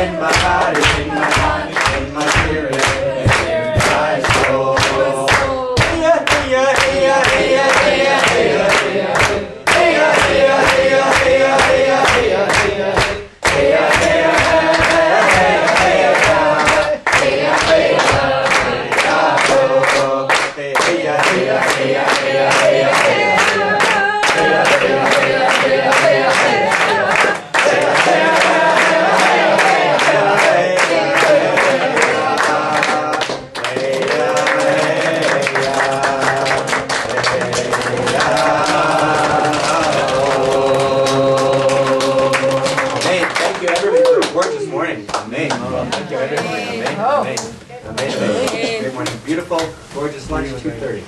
in my body, in my mind, in my spirit, in my soul. Hey ya, hey ya, hey ya, hey ya, hey ya, hey ya, hey ya. Hey ya, hey ya, hey ya, hey ya, hey ya, hey ya, hey ya. Hey ya, hey ya, hey ya, hey ya, hey ya. Hey ya, hey ya, hey ya, oh. Hey ya, hey ya, hey ya, hey ya, hey ya, hey ya. Hey ya, hey ya, hey ya, hey ya, hey ya, hey ya. Hey ya, hey ya, thank you everybody for a gorgeous morning. Amazing. Thank you everybody. Amazing. Amazing. Great morning. Beautiful, gorgeous lunch, 2:30.